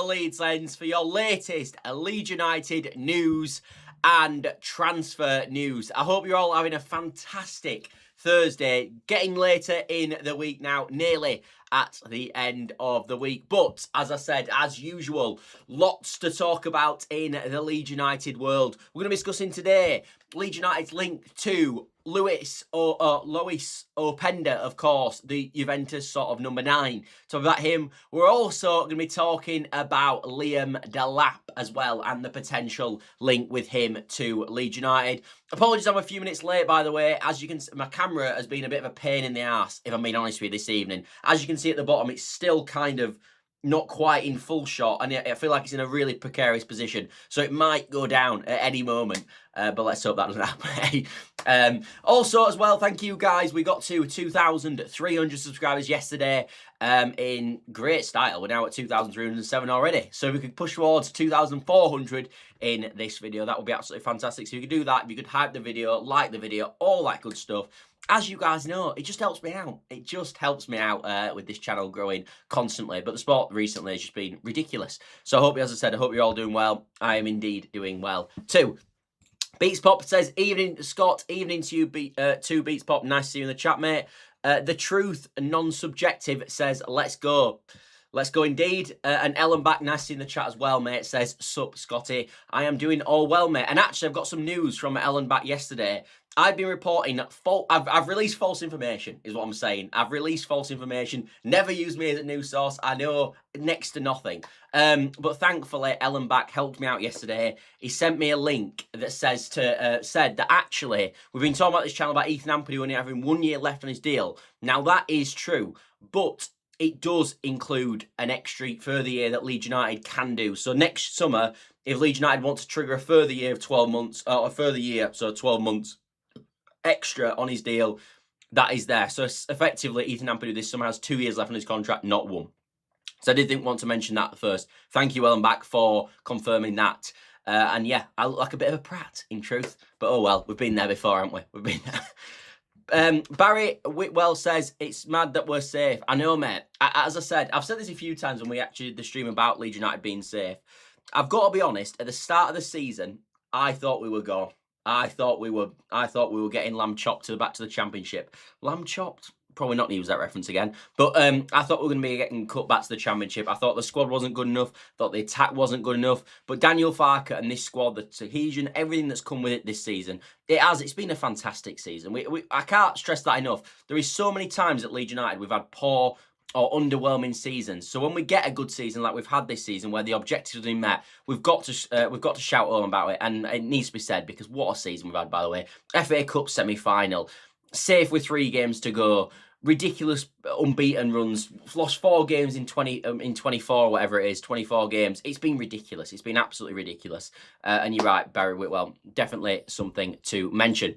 Leeds Lens for your latest Leeds United news and transfer news. I hope you're all having a fantastic Thursday, getting later in the week now, nearly at the end of the week. But as I said, as usual, lots to talk about in the Leeds United world. We're going to be discussing today Leeds United's link to Loïs Openda, of course, the Juventus sort of number 9. Talk about him. We're also going to be talking about Liam Delap as well and the potential link with him to Leeds United. Apologies, I'm a few minutes late, by the way. As you can see, my camera has been a bit of a pain in the arse, if I'm being honest with you, this evening. As you can see at the bottom, it's still kind of not quite in full shot, and I feel like it's in a really precarious position, so it might go down at any moment, but let's hope that doesn't happen. Also, as well, thank you guys. We got to 2,300 subscribers yesterday in great style. We're now at 2,307 already, so if we could push towards 2,400 in this video, that would be absolutely fantastic. So if you could do that, if you could hype the video, like the video, all that good stuff. As you guys know, it just helps me out. It just helps me out with this channel growing constantly. But the sport recently has just been ridiculous. So I hope, as I said, I hope you're all doing well. I am indeed doing well too. Beats Pop says, evening, Scott. Evening to you, to Beats Pop. Nice to see you in the chat, mate. The Truth, non-subjective, says, let's go. Let's go indeed. And Ellen back, nice to see you in the chat as well, mate. Says, sup, Scotty. I am doing all well, mate. And actually, I've got some news from Ellen back yesterday. I've been reporting, I've released false information, is what I'm saying. I've released false information. Never use me as a news source. I know next to nothing. But thankfully, Ellen Back helped me out yesterday. He sent me a link that says said that actually, we've been talking about this channel about Ethan Ampadu only having 1 year left on his deal. Now, that is true, but it does include an extra further year that Leeds United can do. So next summer, if Leeds United want to trigger a further year of 12 months, or a further year, so 12 months, extra on his deal, that is there. So effectively, Ethan Ampadu this summer has 2 years left on his contract, not 1. So I did want to mention that first. Thank you, Ellen Back, for confirming that. And yeah, I look like a bit of a prat, in truth. But oh well, we've been there before, haven't we? We've been there. Barry Whitwell says, it's mad that we're safe. I know, mate. As I said, I've said this a few times when we actually did the stream about Leeds United being safe. I've got to be honest, at the start of the season, I thought we were gone. I thought we were getting lamb chopped back to the Championship. Lamb chopped? Probably not use that reference again. But I thought we were going to be getting cut back to the Championship. I thought the squad wasn't good enough. Thought the attack wasn't good enough. But Daniel Farke and this squad, the cohesion, everything that's come with it this season, it's been a fantastic season. I can't stress that enough. There is so many times at Leeds United we've had poor or underwhelming seasons. So when we get a good season like we've had this season, where the objectives have been met, we've got to shout home about it, and it needs to be said because what a season we've had, by the way. FA Cup semi-final, safe with 3 games to go, ridiculous unbeaten runs, lost 4 games in 24, whatever it is, 24 games. It's been ridiculous. It's been absolutely ridiculous. And you're right, Barry Whitwell, definitely something to mention.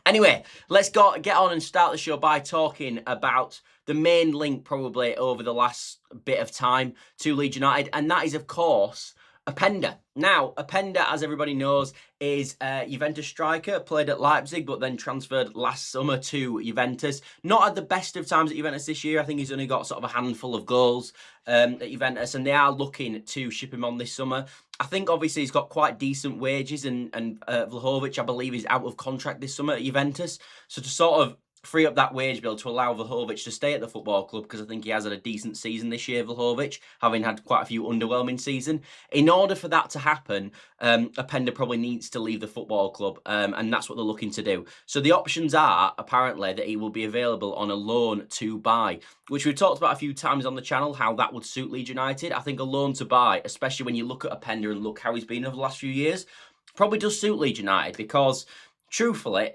Anyway, let's get on and start the show by talking about the main link probably over the last bit of time to Leeds United, and that is, of course, Openda. Now, Openda, as everybody knows, is a Juventus striker, played at Leipzig, but then transferred last summer to Juventus. Not had the best of times at Juventus this year. I think he's only got sort of a handful of goals at Juventus, and they are looking to ship him on this summer. I think, obviously, he's got quite decent wages, and Vlahovic, I believe, is out of contract this summer at Juventus. So to sort of free up that wage bill to allow Vlahovic to stay at the football club, because I think he has had a decent season this year, Vlahovic, having had quite a few underwhelming seasons. In order for that to happen, Openda probably needs to leave the football club, and that's what they're looking to do. So the options are, apparently, that he will be available on a loan to buy, which we've talked about a few times on the channel, how that would suit Leeds United. I think a loan to buy, especially when you look at Openda and look how he's been over the last few years, probably does suit Leeds United, because truthfully,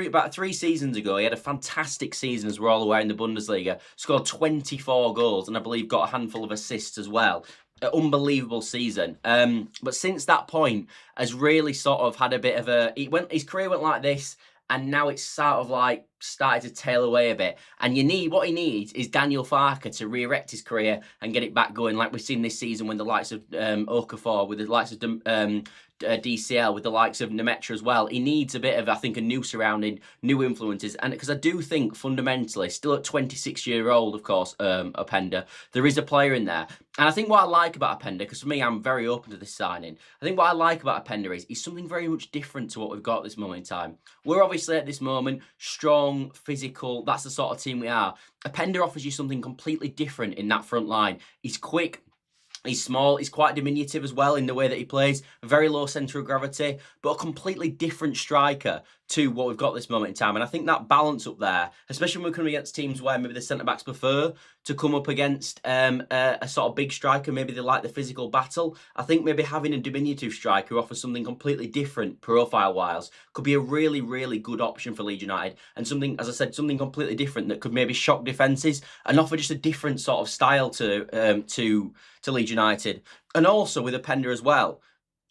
about 3 seasons ago, he had a fantastic season, as we're all aware, in the Bundesliga. Scored 24 goals, and I believe got a handful of assists as well. An unbelievable season. But since that point, has really sort of had a bit of his career went like this, and now it's sort of like started to tail away a bit. And what he needs is Daniel Farke to re-erect his career and get it back going, like we've seen this season when the likes of Okafor, with the likes of DCL, with the likes of Nemetra as well. He needs a bit of, I think, a new surrounding, new influences. And because I do think fundamentally, still at 26-year-old, of course, Openda, there is a player in there. And I think what I like about Openda, because for me, I'm very open to this signing. I think what I like about Openda is he's something very much different to what we've got at this moment in time. We're obviously at this moment strong, physical. That's the sort of team we are. Openda offers you something completely different in that front line. He's quick. He's small, he's quite diminutive as well in the way that he plays, a very low centre of gravity, but a completely different striker to what we've got this moment in time. And I think that balance up there, especially when we're coming against teams where maybe the centre-backs prefer to come up against a sort of big striker, maybe they like the physical battle. I think maybe having a diminutive striker who offers something completely different profile-wise could be a really, really good option for Leeds United. And something, as I said, something completely different that could maybe shock defences and offer just a different sort of style to Leeds United. And also with Openda as well,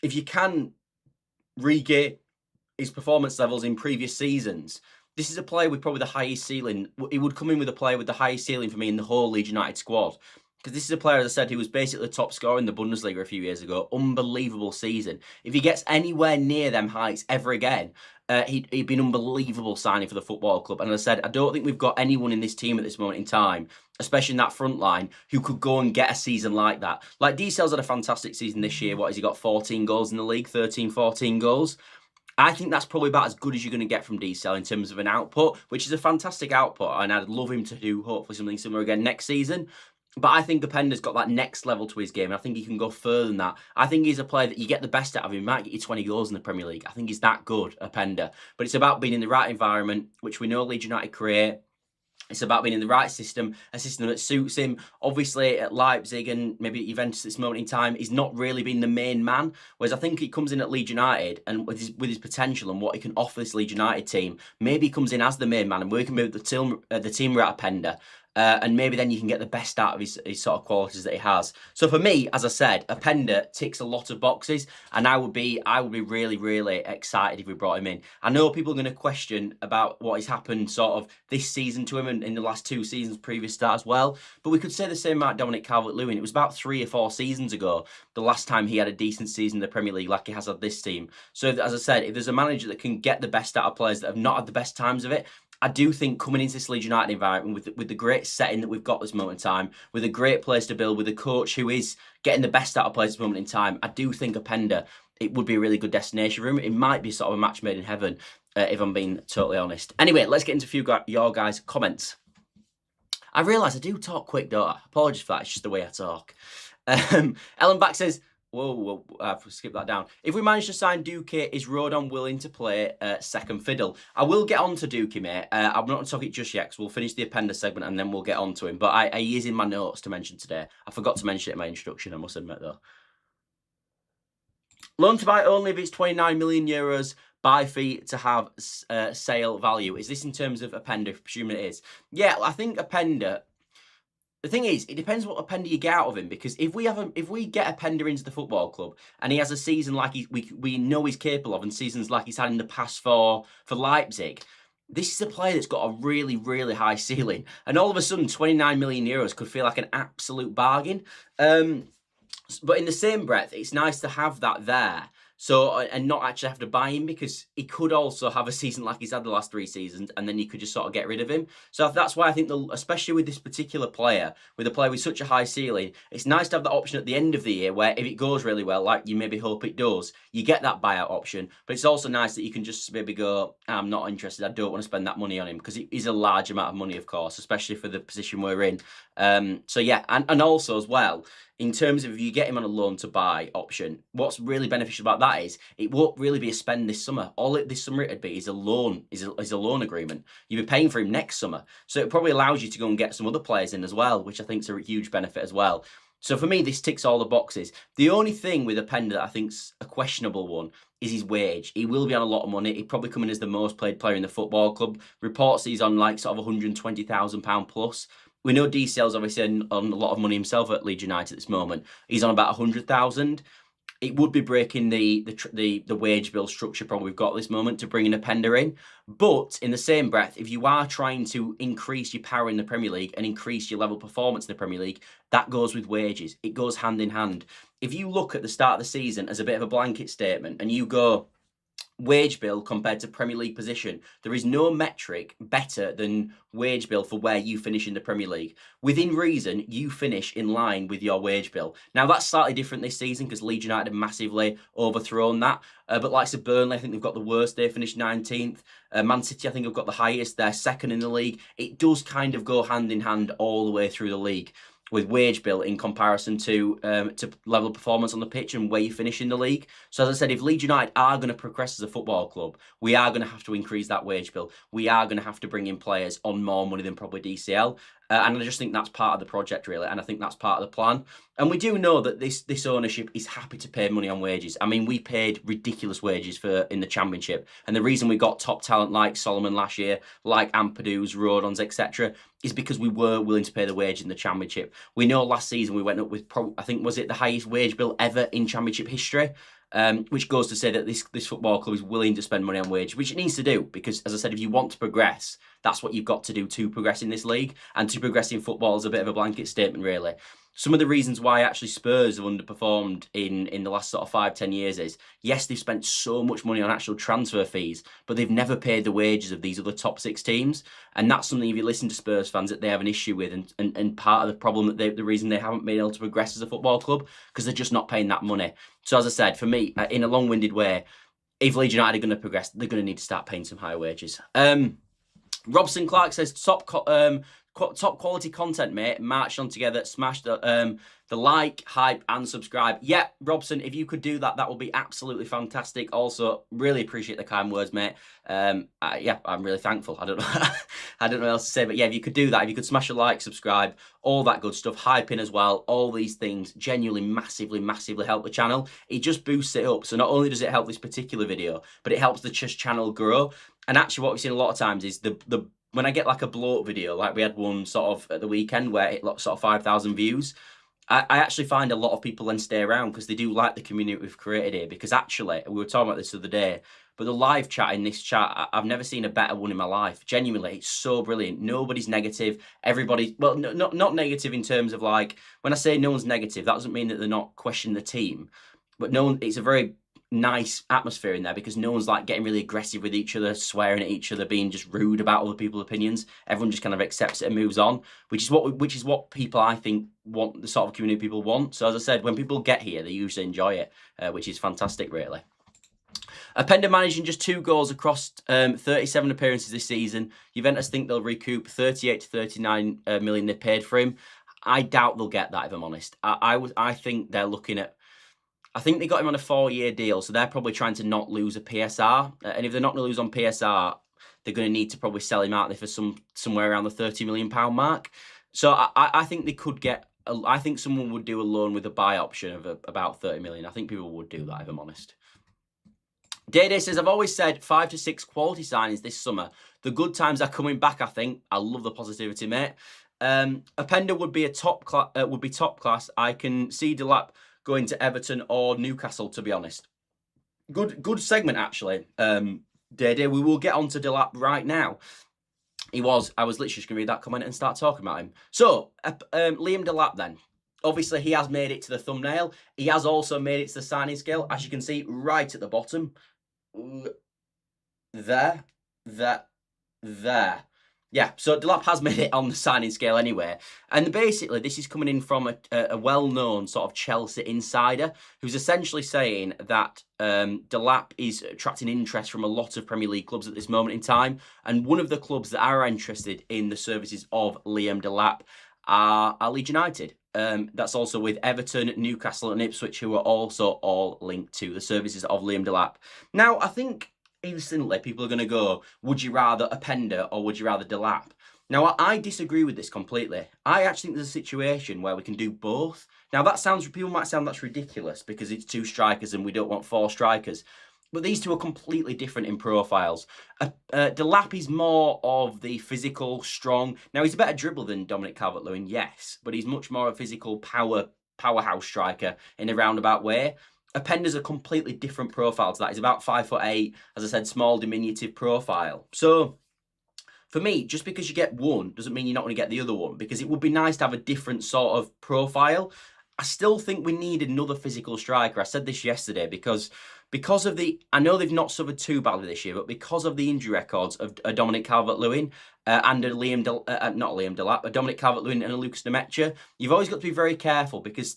if you can regain his performance levels in previous seasons, this is a player with probably the highest ceiling. He would come in with a player with the highest ceiling for me in the whole Leeds United squad. Because this is a player, as I said, who was basically the top scorer in the Bundesliga a few years ago. Unbelievable season. If he gets anywhere near them heights ever again, he'd be an unbelievable signing for the football club. And as I said, I don't think we've got anyone in this team at this moment in time, especially in that front line, who could go and get a season like that. Like, DCL's had a fantastic season this year. What has he got? 14 goals in the league, 13, 14 goals. I think that's probably about as good as you're going to get from DCL in terms of an output, which is a fantastic output. And I'd love him to do, hopefully, something similar again next season. But I think Openda's got that next level to his game, and I think he can go further than that. I think he's a player that you get the best out of him. He might get you 20 goals in the Premier League. I think he's that good, Openda. But it's about being in the right environment, which we know Leeds United create. It's about being in the right system, a system that suits him. Obviously, at Leipzig and maybe at Juventus at this moment in time, he's not really been the main man. Whereas I think he comes in at Leeds United and with his potential and what he can offer this Leeds United team, maybe he comes in as the main man and working with the team we're at Openda. And maybe then you can get the best out of his sort of qualities that he has. So for me, as I said, Openda ticks a lot of boxes, and I would be really, really excited if we brought him in. I know people are going to question about what has happened sort of this season to him and in the last 2 seasons previous to that as well. But we could say the same about Dominic Calvert-Lewin. It was about 3 or 4 seasons ago, the last time he had a decent season in the Premier League like he has had this team. So as I said, if there's a manager that can get the best out of players that have not had the best times of it, I do think coming into this Leeds United environment with the great setting that we've got this moment in time, with a great place to build, with a coach who is getting the best out of players this moment in time, I do think Openda, it would be a really good destination for him. It might be sort of a match made in heaven, if I'm being totally honest. Anyway, let's get into a few your guys' comments. I realise I do talk quick, don't I? Apologies for that, it's just the way I talk. Ellen Back says, whoa, I've skipped that down. If we manage to sign Duque, is Rodon willing to play second fiddle? I will get on to Duque, mate. I'm not going to talk it just yet, because we'll finish the Openda segment and then we'll get on to him. But he is in my notes to mention today. I forgot to mention it in my introduction, I must admit, though. Loan to buy only if it's 29 million euros. Buy fee to have sale value. Is this in terms of Openda, presuming it is? Yeah, I think Openda... The thing is, it depends what Openda you get out of him, because if we get Openda into the football club and he has a season like we know he's capable of, and seasons like he's had in the past for Leipzig, this is a player that's got a really, really high ceiling. And all of a sudden, 29 million euros could feel like an absolute bargain. But in the same breath, it's nice to have that there. So, and not actually have to buy him, because he could also have a season like he's had the last 3 seasons, and then you could just sort of get rid of him. So that's why I think, especially with this particular player, with a player with such a high ceiling, it's nice to have that option at the end of the year where if it goes really well, like you maybe hope it does, you get that buyout option. But it's also nice that you can just maybe go, I'm not interested, I don't want to spend that money on him, because it is a large amount of money, of course, especially for the position we're in. So yeah, and also as well, in terms of if you get him on a loan to buy option, what's really beneficial about that is it won't really be a spend this summer. All this summer it'd be is a loan, is a loan agreement. You'll be paying for him next summer. So it probably allows you to go and get some other players in as well, which I think is a huge benefit as well. So for me, this ticks all the boxes. The only thing with Openda that I think's a questionable one is his wage. He will be on a lot of money. He'll probably come in as the most paid player in the football club. Reports he's on like sort of £120,000 plus. We know DCL's obviously on a lot of money himself at Leeds United at this moment. He's on about 100,000. it would be breaking the wage bill structure probably we've got at this moment to bring an Openda in. But in the same breath, if you are trying to increase your power in the Premier League and increase your level of performance in the Premier League, that goes with wages. It goes hand in hand. If you look at the start of the season as a bit of a blanket statement and you go wage bill compared to Premier League position, there is no metric better than wage bill for where you finish in the Premier League. Within reason, you finish in line with your wage bill. Now, that's slightly different this season because Leeds United have massively overthrown that. But likes of Burnley, I think they've got the worst. They finished 19th. Man City, I think, have got the highest. They're second in the league. It does kind of go hand in hand all the way through the league with wage bill in comparison to level of performance on the pitch and where you finish in the league. So as I said, if Leeds United are going to progress as a football club, we are going to have to increase that wage bill. We are going to have to bring in players on more money than probably DCL. And I just think that's part of the project, really. And I think that's part of the plan. And we do know that this ownership is happy to pay money on wages. I mean, we paid ridiculous wages in the Championship. And the reason we got top talent like Solomon last year, like Ampadu's, Rodons, etc., is because we were willing to pay the wage in the Championship. We know last season we went up with, I think, was it the highest wage bill ever in Championship history? Which goes to say that this football club is willing to spend money on wage, which it needs to do, because, as I said, if you want to progress, that's what you've got to do to progress in this league. And to progress in football is a bit of a blanket statement, really. Some of the reasons why actually Spurs have underperformed in the last sort of 5-10 years is, yes, they've spent so much money on actual transfer fees, but they've never paid the wages of these other top 6 teams. And that's something, if you listen to Spurs fans, that they have an issue with, and part of the problem, that the reason they haven't been able to progress as a football club, because they're just not paying that money. So as I said, for me, in a long-winded way, if Leeds United are going to progress, they're going to need to start paying some higher wages. Robson Clark says, top quality content, mate. March on together. Smash the like, hype, and subscribe. Yeah, Robson, if you could do that, that would be absolutely fantastic. Also, really appreciate the kind words, mate. Yeah, I'm really thankful. I don't know, I don't know what else to say, but yeah, if you could do that, if you could smash a like, subscribe, all that good stuff, hype in as well, all these things genuinely massively help the channel. It just boosts it up. So not only does it help this particular video, but it helps the channel grow. And actually, what we've seen a lot of times is when I get like a blow-up video, like we had one sort of at the weekend where it got sort of 5,000 views, I actually find a lot of people then stay around because they do like the community we've created here. Because actually, we were talking about this the other day, but the live chat in this chat, I've never seen a better one in my life. Genuinely, it's so brilliant. Nobody's negative. Everybody, well, not negative in terms of like, when I say no one's negative, that doesn't mean that they're not questioning the team. But no one, it's a very nice atmosphere in there because no one's like getting really aggressive with each other, swearing at each other, being just rude about other people's opinions. Everyone just kind of accepts it and moves on, which is what people, I think, want, the sort of community people want. So as I said, when people get here, they usually enjoy it, which is fantastic, really. Openda managing just 2 goals across 37 appearances this season. Juventus think they'll recoup 38 to 39 million they paid for him. I doubt they'll get that, if I'm honest. I think they're looking at, I think they got him on a 4-year deal, so they're probably trying to not lose a PSR. And if they're not going to lose on PSR, they're going to need to probably sell him out there for somewhere around the £30 million mark. So I think they could get, I think someone would do a loan with a buy option of about 30 million. I think people would do that, if I'm honest. Day says, I've always said 5 to 6 quality signings this summer. The good times are coming back, I think. I love the positivity, mate. Openda would be top class. I can see Delap going to Everton or Newcastle, to be honest. Good segment, actually. Day. We will get on to Delap right now. I was literally just going to read that comment and start talking about him. So, Liam Delap then. Obviously, he has made it to the thumbnail. He has also made it to the signing scale, as you can see right at the bottom. There. Yeah, so Delap has made it on the signing scale anyway. And basically, this is coming in from a well-known sort of Chelsea insider who's essentially saying that Delap is attracting interest from a lot of Premier League clubs at this moment in time. And one of the clubs that are interested in the services of Liam Delap are Leeds United. That's also with Everton, Newcastle and Ipswich, who are also all linked to the services of Liam Delap. Now, I think instantly people are going to go, would you rather Openda or would you rather Delap? Now, I disagree with this completely. I actually think there's a situation where we can do both. Now, people might sound that's ridiculous because it's 2 strikers and we don't want 4 strikers. But these two are completely different in profiles. Delap is more of the physical, strong. Now, he's a better dribbler than Dominic Calvert-Lewin, yes. But he's much more a physical powerhouse striker in a roundabout way. Openda's a completely different profile to that. He's about 5'8", as I said, small, diminutive profile. So for me, just because you get one doesn't mean you're not going to get the other one, because it would be nice to have a different sort of profile. I still think we need another physical striker. I said this yesterday because of the, I know they've not suffered too badly this year, but because of the injury records of Dominic Calvert-Lewin and not Liam Delap, Dominic Calvert-Lewin and Lucas Nemecha, you've always got to be very careful, because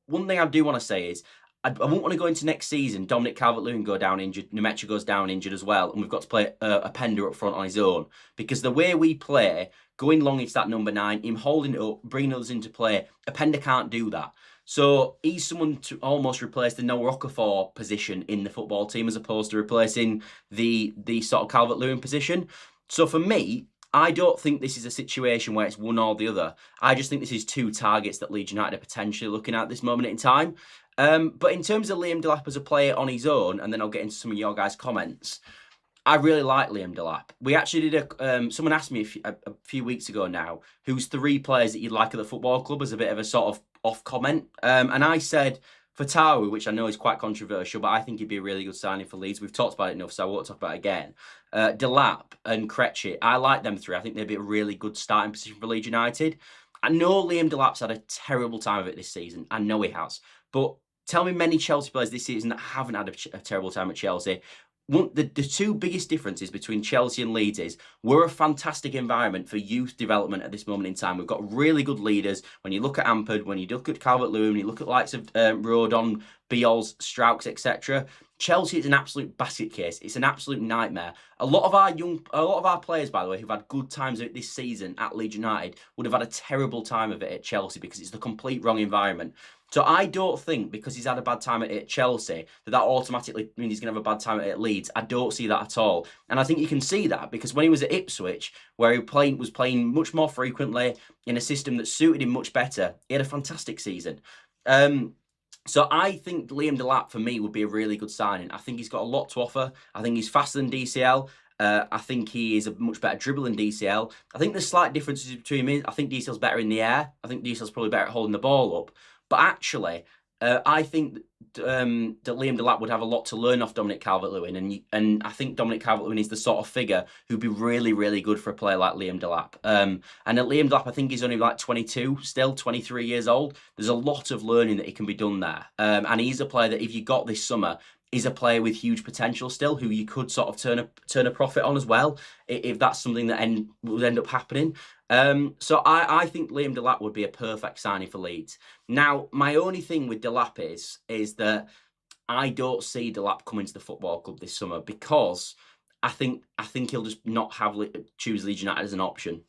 one thing I do want to say is I won't want to go into next season, Dominic Calvert-Lewin go down injured, Nemecha goes down injured as well, and we've got to play Openda up front on his own. Because the way we play, going long into that number 9, him holding it up, bringing others into play, Openda can't do that. So he's someone to almost replace the Noah Okafor position in the football team, as opposed to replacing the sort of Calvert-Lewin position. So for me, I don't think this is a situation where it's one or the other. I just think this is two targets that Leeds United are potentially looking at this moment in time. But in terms of Liam Delap as a player on his own, and then I'll get into some of your guys' comments, I really like Liam Delap. We actually did someone asked me a few weeks ago now, who's 3 players that you'd like at the football club, as a bit of a sort of off comment. And I said Fatawu, which I know is quite controversial, but I think he'd be a really good signing for Leeds. We've talked about it enough, so I won't talk about it again. Delap and Krejci, I like them 3. I think they'd be a really good starting position for Leeds United. I know Liam Delap's had a terrible time of it this season. I know he has. But tell me many Chelsea players this season that haven't had a terrible time at Chelsea. The 2 biggest differences between Chelsea and Leeds is we're a fantastic environment for youth development at this moment in time. We've got really good leaders. When you look at Ampad, when you look at Calvert-Lewin, when you look at the likes of Rodon, Biols, Strauchs, etc., Chelsea is an absolute basket case. It's an absolute nightmare. A lot of our players, by the way, who've had good times of it this season at Leeds United would have had a terrible time of it at Chelsea, because it's the complete wrong environment. So I don't think because he's had a bad time at Chelsea that automatically means he's going to have a bad time at Leeds. I don't see that at all. And I think you can see that because when he was at Ipswich, where he was playing much more frequently in a system that suited him much better, he had a fantastic season. So I think Liam Delap, for me, would be a really good signing. I think he's got a lot to offer. I think he's faster than DCL. I think he is a much better dribbler than DCL. I think there's slight differences between me. I think DCL's better in the air. I think DCL's probably better at holding the ball up. But actually, I think that Liam Delap would have a lot to learn off Dominic Calvert-Lewin, and I think Dominic Calvert-Lewin is the sort of figure who'd be really, really good for a player like Liam Delap. And at Liam Delap, I think he's only like 22, still 23 years old. There's a lot of learning that he can be done there. And he's a player that if you got this summer, is a player with huge potential still, who you could sort of turn a profit on as well, if that's something that would end up happening. So I think Liam Delap would be a perfect signing for Leeds. Now, my only thing with Delap is that I don't see Delap coming to the football club this summer, because I think he'll just not choose Leeds United as an option.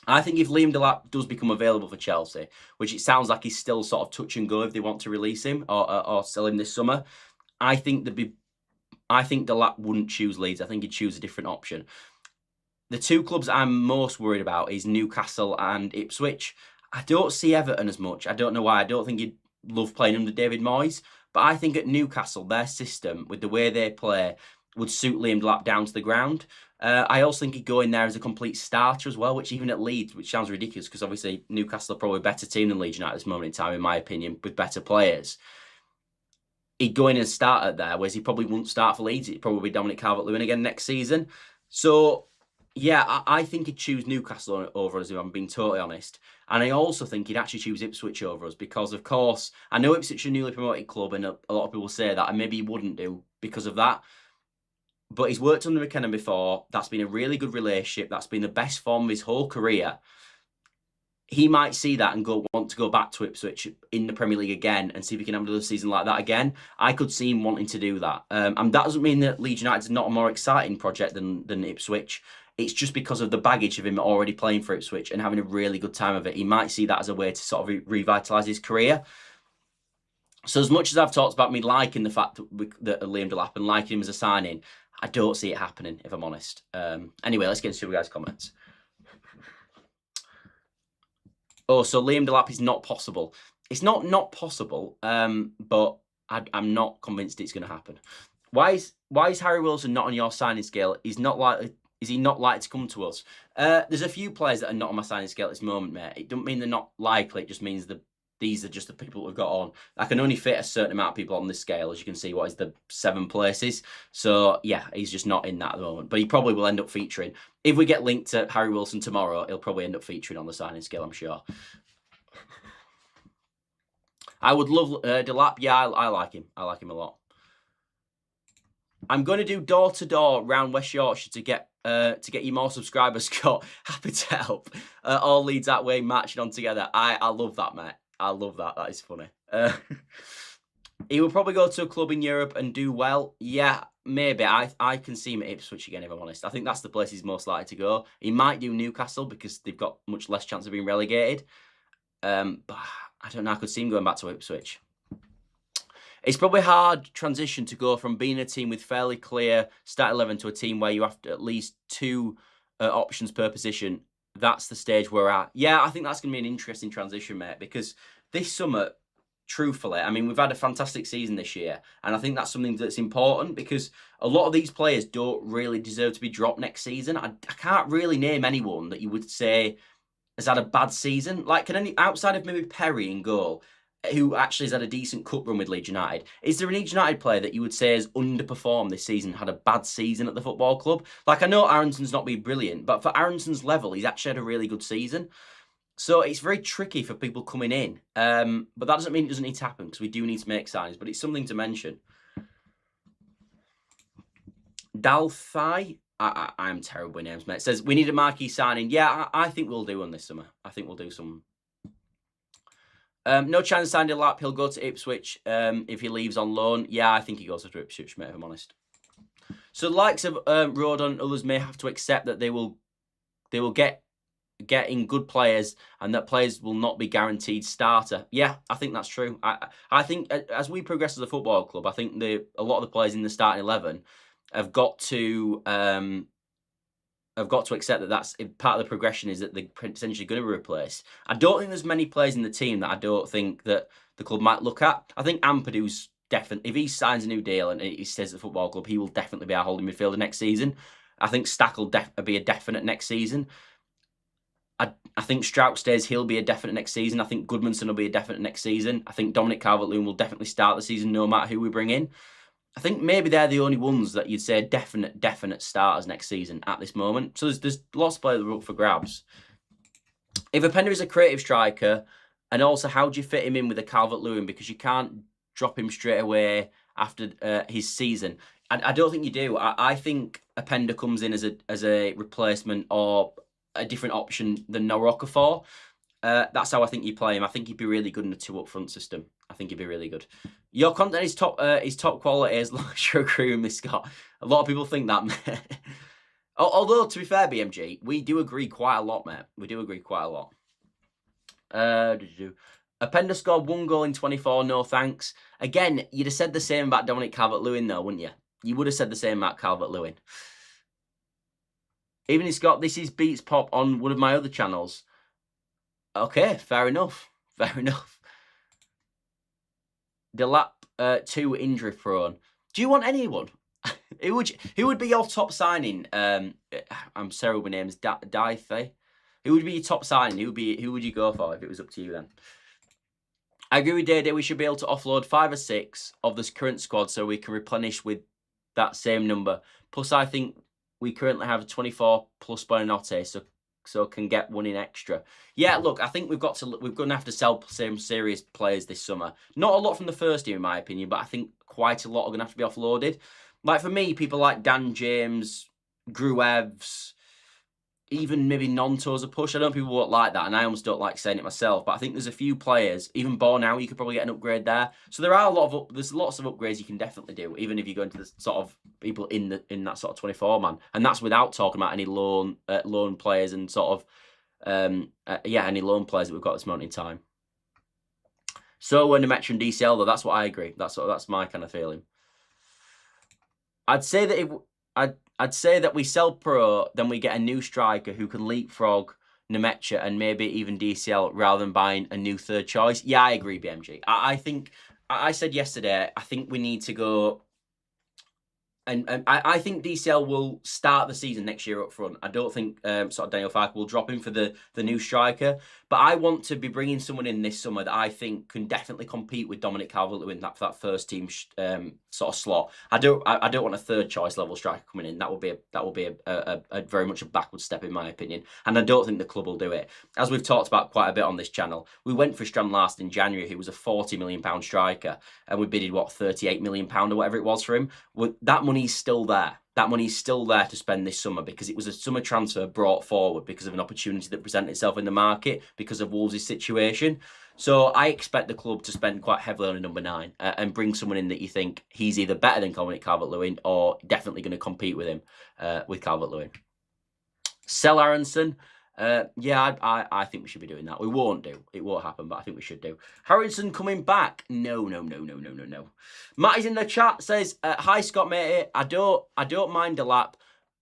I think if Liam Delap does become available for Chelsea, which it sounds like he's still sort of touch and go if they want to release him or sell him this summer, I think Delap wouldn't choose Leeds. I think he'd choose a different option. The 2 clubs I'm most worried about is Newcastle and Ipswich. I don't see Everton as much. I don't know why. I don't think he'd love playing under David Moyes. But I think at Newcastle, their system, with the way they play, would suit Liam Delap down to the ground. I also think he'd go in there as a complete starter as well, which even at Leeds, which sounds ridiculous, because obviously Newcastle are probably a better team than Leeds United at this moment in time, in my opinion, with better players. He'd go in and start at there, whereas he probably wouldn't start for Leeds. It'd probably be Dominic Calvert-Lewin again next season. So, yeah, I think he'd choose Newcastle over us, if I'm being totally honest. And I also think he'd actually choose Ipswich over us because, of course, I know Ipswich are a newly promoted club, and a lot of people say that, and maybe he wouldn't do because of that. But he's worked under McKenna before. That's been a really good relationship. That's been the best form of his whole career. He might see that and want to go back to Ipswich in the Premier League again and see if he can have another season like that again. I could see him wanting to do that. And that doesn't mean that Leeds United is not a more exciting project than Ipswich. It's just because of the baggage of him already playing for Ipswich and having a really good time of it. He might see that as a way to sort of revitalise his career. So as much as I've talked about me liking the fact that Liam Delap and liking him as a signing, I don't see it happening, if I'm honest. Anyway, let's get into you guys' comments. Oh, so Liam Delap is not possible. It's not possible, but I'm not convinced it's going to happen. Why is Harry Wilson not on your signing scale? Is he not likely to come to us? There's a few players that are not on my signing scale at this moment, mate. It doesn't mean they're not likely. It just means these are just the people we've got on. I can only fit a certain amount of people on this scale, as you can see, what is the 7 places. So, yeah, he's just not in that at the moment. But he probably will end up featuring. If we get linked to Harry Wilson tomorrow, he'll probably end up featuring on the signing scale, I'm sure. I would love Delap. Yeah, I like him. I like him a lot. I'm going to do door-to-door around West Yorkshire to get you more subscribers, Scott. Happy to help. All Leeds that way matching on together. I love that, mate. I love that. That is funny. He will probably go to a club in Europe and do well. Yeah, maybe. I can see him at Ipswich again, if I'm honest. I think that's the place he's most likely to go. He might do Newcastle because they've got much less chance of being relegated. But I don't know. I could see him going back to Ipswich. It's probably hard transition to go from being a team with fairly clear start 11 to a team where you have to at least 2 options per position. That's the stage we're at. Yeah, I think that's going to be an interesting transition, mate, because this summer, truthfully, I mean, we've had a fantastic season this year, and I think that's something that's important because a lot of these players don't really deserve to be dropped next season. I can't really name anyone that you would say has had a bad season. Like, outside of maybe Perry in goal, who actually has had a decent cup run with Leeds United, is there an Leeds United player that you would say has underperformed this season, had a bad season at the football club? Like, I know Aronson's not been brilliant, but for Aronson's level, he's actually had a really good season. So it's very tricky for people coming in. But that doesn't mean it doesn't need to happen, because we do need to make signings, but it's something to mention. Dalthai, I'm terrible with names, mate, says, we need a marquee signing. Yeah, I think we'll do one this summer. I think we'll do some. No chance of signing Delap. He'll go to Ipswich if he leaves on loan. Yeah, I think he goes to Ipswich, mate, if I'm honest. So the likes of Rodon and others may have to accept that they will get in good players and that players will not be guaranteed starter. Yeah, I think that's true. I think as we progress as a football club, I think a lot of the players in the starting 11 have got to accept that that's part of the progression, is that they're essentially going to be replaced. I don't think there's many players in the team that I don't think that the club might look at. I think Ampadu's definitely, if he signs a new deal and he stays at the football club, he will definitely be our holding midfielder next season. I think Stack will be a definite next season. I think Strout stays, he'll be a definite next season. I think Goodmanson will be a definite next season. I think Dominic Calvert-Lewin will definitely start the season no matter who we bring in. I think maybe they're the only ones that you'd say definite starters next season at this moment. So there's lots of players that are up for grabs. If Openda is a creative striker, and also how do you fit him in with a Calvert-Lewin, because you can't drop him straight away after his season. I don't think you do. I think Openda comes in as a replacement or a different option than Okafor. That's how I think you play him. I think he'd be really good in a 2 up front system. I think he'd be really good. Your content is top quality, as long as you agree with me, Scott. A lot of people think that, mate. Although, to be fair, BMG, we do agree quite a lot, mate. We do agree quite a lot. Openda scored 1 goal in 24, no thanks. Again, you'd have said the same about Dominic Calvert-Lewin, though, wouldn't you? You would have said the same about Calvert-Lewin. Even if Scott, this is Beats Pop on one of my other channels. Okay, fair enough. Fair enough. Delap 2 injury prone. Do you want anyone? Who would be your top signing? I'm sorry, my name's Daithe. Who would be your top signing? Who would you go for if it was up to you then? I agree with Day. We should be able to offload 5 or 6 of this current squad so we can replenish with that same number. Plus, I think we currently have 24 plus Buonanotte, so can get 1 in extra. Yeah, look, I think we're going to have to sell some serious players this summer. Not a lot from the first team, in my opinion, but I think quite a lot are going to have to be offloaded. Like for me, people like Dan James, Gruevs, even maybe Nonto's a push. I know people won't like that, and I almost don't like saying it myself, but I think there's a few players, even Bornau, you could probably get an upgrade there. So there are there's lots of upgrades you can definitely do, even if you go into the sort of people in that sort of 24 man, and that's without talking about any loan players and sort of any loan players that we've got at this moment in time. So when Demetri and DCL though, that's what I agree. That's my kind of feeling. I'd say that we sell Pro, then we get a new striker who can leapfrog Nemecha and maybe even DCL rather than buying a new third choice. Yeah, I agree, BMG. I think, I said yesterday, I think we need to go, and I think DCL will start the season next year up front. I don't think sort of Daniel Farke will drop him for the new striker. But I want to be bringing someone in this summer that I think can definitely compete with Dominic Calvert-Lewin for that first team sort of slot. I don't want a third choice level striker coming in. That would be a very much a backward step in my opinion. And I don't think the club will do it. As we've talked about quite a bit on this channel, we went for Strand Larsen in January, who was a £40 million striker, and we bidded what, £38 million or whatever it was for him. Well, that money's still there. That money's still there to spend this summer because it was a summer transfer brought forward because of an opportunity that presented itself in the market because of Wolves' situation. So I expect the club to spend quite heavily on a number 9 and bring someone in that you think he's either better than Dominic Calvert-Lewin or definitely going to compete with him, with Calvert-Lewin. Sell Aronson. Yeah, I think we should be doing that. We won't do. It won't happen, but I think we should do. Harrison coming back. No. Matt is in the chat, says, hi Scott mate. I don't mind Delap,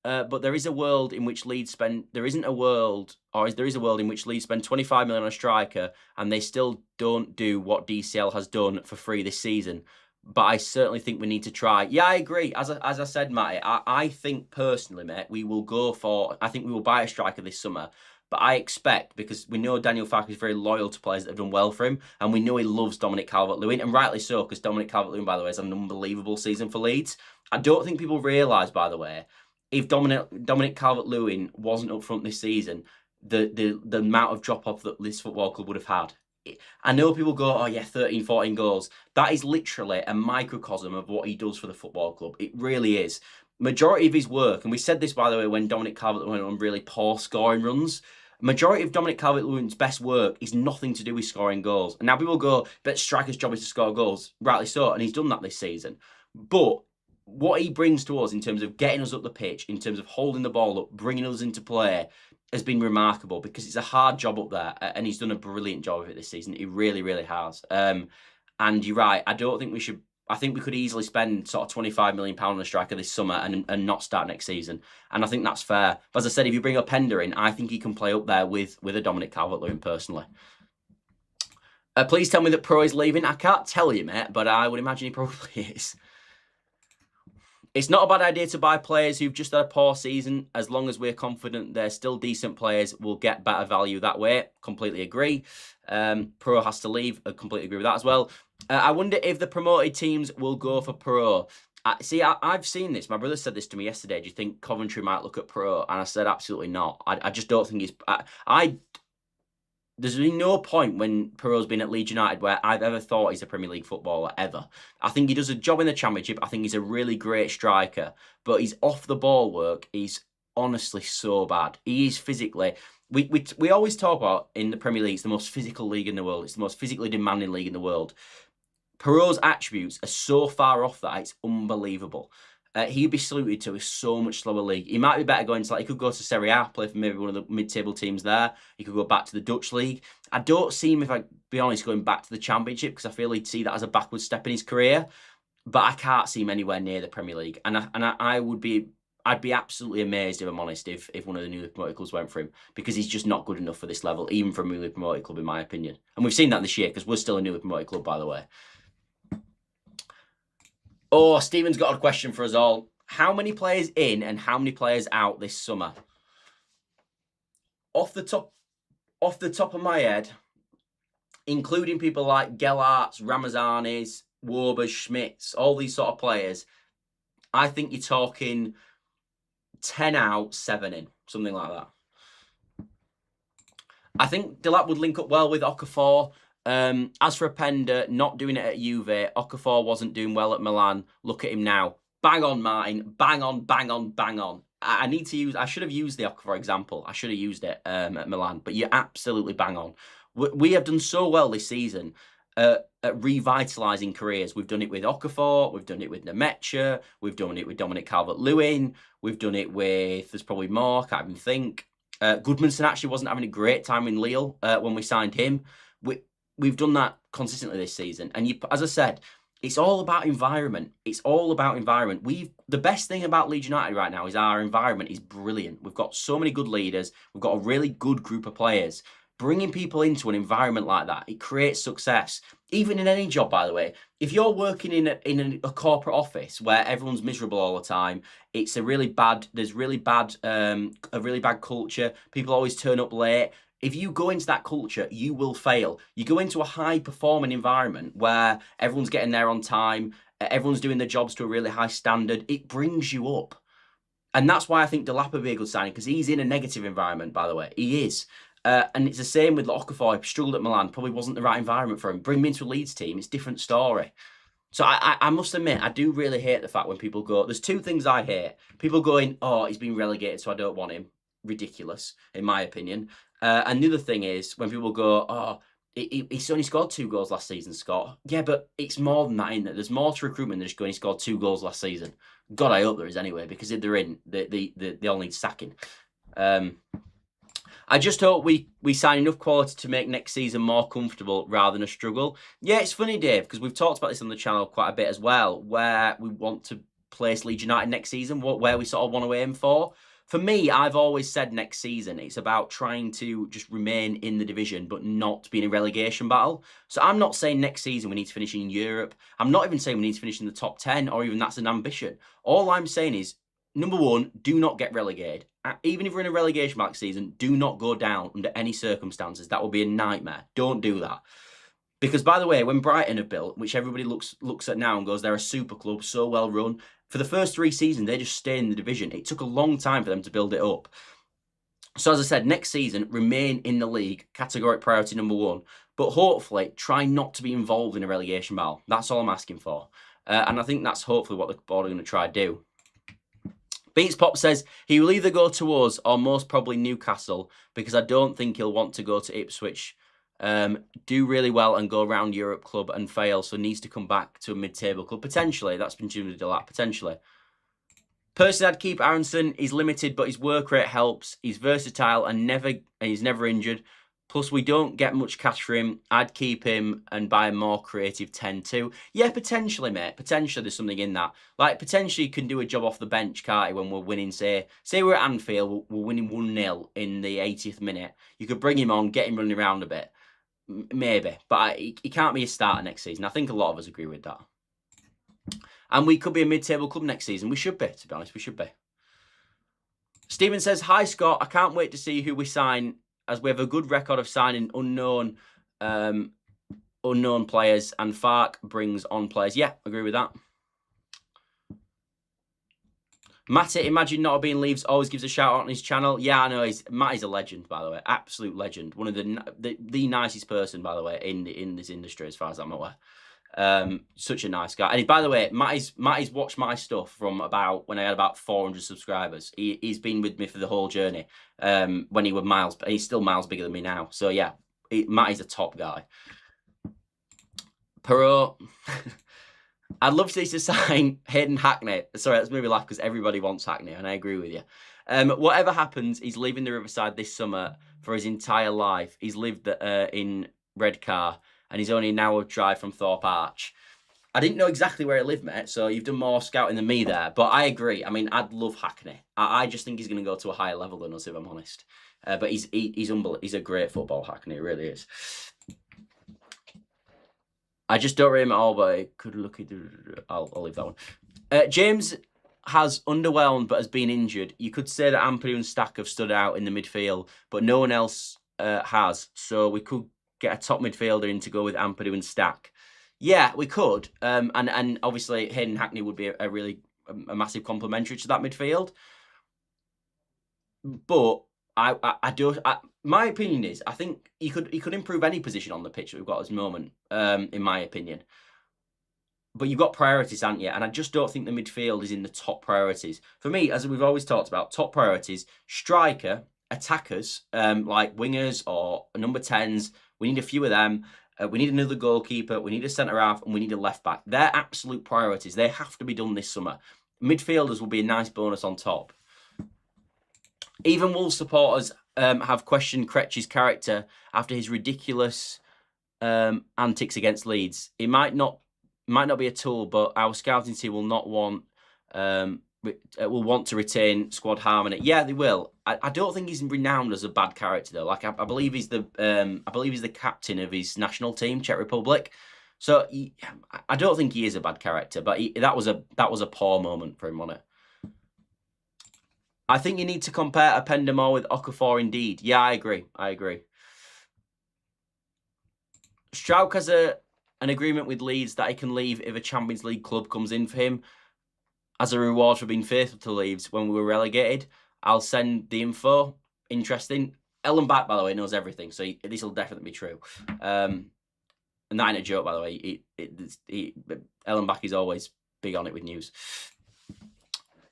but there is a world in which Leeds spend there is a world in which Leeds spend 25 million on a striker and they still don't do what DCL has done for free this season. But I certainly think we need to try. Yeah, I agree. As I said, Matty, I think personally, mate, I think we will buy a striker this summer. But I expect, because we know Daniel Farke is very loyal to players that have done well for him, and we know he loves Dominic Calvert-Lewin, and rightly so, because Dominic Calvert-Lewin, by the way, has an unbelievable season for Leeds. I don't think people realise, by the way, if Dominic Calvert-Lewin wasn't up front this season, the amount of drop-off that this football club would have had. I know people go, oh yeah, 13, 14 goals. That is literally a microcosm of what he does for the football club. It really is. Majority of his work, and we said this, by the way, when Dominic Calvert-Lewin went on really poor scoring runs, majority of Dominic Calvert-Lewin's best work is nothing to do with scoring goals. And now people go, but striker's job is to score goals. Rightly so, and he's done that this season. But what he brings to us in terms of getting us up the pitch, in terms of holding the ball up, bringing us into play, has been remarkable because it's a hard job up there, and he's done a brilliant job of it this season. He really, really has. And you're right. I think we could easily spend sort of £25 million on a striker this summer and not start next season. And I think that's fair. But as I said, if you bring Openda in, I think he can play up there with a Dominic Calvert-Lewin personally. Please tell me that Pro is leaving. I can't tell you, mate, but I would imagine he probably is. It's not a bad idea to buy players who've just had a poor season. As long as we're confident they're still decent players, we'll get better value that way. Completely agree. Pro has to leave. I completely agree with that as well. I wonder if the promoted teams will go for Pro. I've seen this. My brother said this to me yesterday. Do you think Coventry might look at Pro? And I said, absolutely not. I just don't think he's... There's been no point when Perot's been at Leeds United where I've ever thought he's a Premier League footballer, ever. I think he does a job in the Championship. I think he's a really great striker. But his off-the-ball work is honestly so bad. He is physically... We always talk about, in the Premier League, it's the most physical league in the world. It's the most physically demanding league in the world. Perot's attributes are so far off that it's unbelievable. He'd be suited to a so much slower league. He might be better going to, he could go to Serie A, play for maybe one of the mid-table teams there. He could go back to the Dutch league. I don't see him, if I be honest, going back to the Championship because I feel he'd see that as a backward step in his career. But I can't see him anywhere near the Premier League. And I'd be absolutely amazed, if I'm honest, if one of the newly promoted clubs went for him, because he's just not good enough for this level, even for a newly promoted club, in my opinion. And we've seen that this year because we're still a newly promoted club, by the way. Oh, Stephen's got a question for us all. How many players in and how many players out this summer? Off the top of my head, including people like Gelharts, Ramazanis, Wobers, Schmitz, all these sort of players, I think you're talking 10 out, 7 in, something like that. I think Delap would link up well with Okafor. As for Openda, not doing it at Juve, Okafor wasn't doing well at Milan. Look at him now. Bang on, Martin. Bang on, bang on, bang on. I should have used the Okafor example. I should have used it at Milan, but you're absolutely bang on. We have done so well this season at revitalising careers. We've done it with Okafor, we've done it with Nemecha, we've done it with Dominic Calvert-Lewin, we've done it with, there's probably more, can't even think. Goodmanson actually wasn't having a great time in Lille when we signed him. We've done that consistently this season. And as I said, it's all about environment. It's all about environment. The best thing about Leeds United right now is our environment is brilliant. We've got so many good leaders. We've got a really good group of players. Bringing people into an environment like that, it creates success. Even in any job, by the way. If you're working in a corporate office where everyone's miserable all the time, there's a really bad culture. People always turn up late. If you go into that culture, you will fail. You go into a high-performing environment where everyone's getting there on time, everyone's doing their jobs to a really high standard, it brings you up. And that's why I think Delap would be a good signing, because he's in a negative environment, by the way. He is. And it's the same with Okafor. He struggled at Milan, probably wasn't the right environment for him. Bring him into a Leeds team, it's a different story. So I must admit, I do really hate the fact when people go, there's two things I hate. People going, oh, he's been relegated, so I don't want him. Ridiculous, in my opinion. And the other thing is, when people go, oh, he's only scored 2 goals last season, Scott. Yeah, but it's more than that, isn't it? There's more to recruitment than just going, he scored 2 goals last season. God, I hope there is anyway, because if they're in, they all need sacking. I just hope we sign enough quality to make next season more comfortable rather than a struggle. Yeah, it's funny, Dave, because we've talked about this on the channel quite a bit as well, where we want to place Leeds United next season, where we sort of want to aim for. For me, I've always said next season, it's about trying to just remain in the division, but not be in a relegation battle. So I'm not saying next season we need to finish in Europe. I'm not even saying we need to finish in the top 10, or even that's an ambition. All I'm saying is, number one, do not get relegated. Even if we're in a relegation back season, do not go down under any circumstances. That would be a nightmare. Don't do that. Because, by the way, when Brighton have built, which everybody looks at now and goes, they're a super club, so well run. For the first 3 seasons, they just stayed in the division. It took a long time for them to build it up. So, as I said, next season, remain in the league, categoric priority number 1. But hopefully, try not to be involved in a relegation battle. That's all I'm asking for. And I think that's hopefully what the board are going to try to do. Beats Pop says, he will either go to us or most probably Newcastle, because I don't think he'll want to go to Ipswich. Do really well and go around Europe club and fail, so needs to come back to a mid-table club. Potentially, that's been tuned to Delap, potentially. Personally, I'd keep Aronson. He's limited, but his work rate helps. He's versatile and he's never injured. Plus, we don't get much cash for him. I'd keep him and buy a more creative 10 too. Yeah, potentially, mate. Potentially, there's something in that. Like, potentially, he can do a job off the bench, can't he, when we're winning, say we're at Anfield, we're winning 1-0 in the 80th minute. You could bring him on, get him running around a bit. Maybe. But he can't be a starter next season. I think a lot of us agree with that. And we could be a mid-table club next season. We should be, to be honest. We should be. Stephen says, hi, Scott. I can't wait to see who we sign, as we have a good record of signing unknown players, and Fark brings on players. Yeah, agree with that. Matty, imagine not being Leeds, always gives a shout out on his channel. Yeah, I know. Matty's a legend, by the way. Absolute legend. One of the nicest person, by the way, in this industry, as far as I'm aware. Such a nice guy. And by the way, Matty's watched my stuff from about when I had about 400 subscribers. He's been with me for the whole journey. When he was miles, he's still miles bigger than me now. So yeah, Matty's a top guy. Perot. I'd love to sign Hayden Hackney. Sorry, that's made me laugh because everybody wants Hackney, and I agree with you. Whatever happens, he's leaving the Riverside this summer for his entire life. He's lived in Redcar, and he's only an hour drive from Thorpe Arch. I didn't know exactly where he lived, mate, so you've done more scouting than me there. But I agree. I mean, I'd love Hackney. I just think he's going to go to a higher level than us, if I'm honest. But he's unbelievable. He's a great football, Hackney. He really is. I just don't rate him at all, but I could look at... I'll leave that one. James has underwhelmed but has been injured. You could say that Ampadu and Stack have stood out in the midfield, but no one else has. So we could get a top midfielder in to go with Ampadu and Stack. Yeah, we could. And obviously Hayden Hackney would be a massive complementary to that midfield. But my opinion is, I think he could improve any position on the pitch that we've got at this moment, in my opinion. But you've got priorities, haven't you? And I just don't think the midfield is in the top priorities. For me, as we've always talked about, top priorities, striker, attackers, like wingers or number 10s. We need a few of them. We need another goalkeeper. We need a centre-half, and we need a left-back. They're absolute priorities. They have to be done this summer. Midfielders will be a nice bonus on top. Even Wolves supporters have questioned Kretsch's character after his ridiculous antics against Leeds. It might not be a tool, but our scouting team will not want to retain squad harmony. Yeah, they will. I don't think he's renowned as a bad character though. Like I believe he's the captain of his national team, Czech Republic. So I don't think he is a bad character, but that was a poor moment for him, wasn't it? I think you need to compare Openda more with Okafor indeed. Yeah, I agree. Struijk has an agreement with Leeds that he can leave if a Champions League club comes in for him as a reward for being faithful to Leeds when we were relegated. I'll send the info. Interesting. Ellen Back, by the way, knows everything, so this will definitely be true. And that ain't a joke, by the way. Ellen Back is always big on it with news.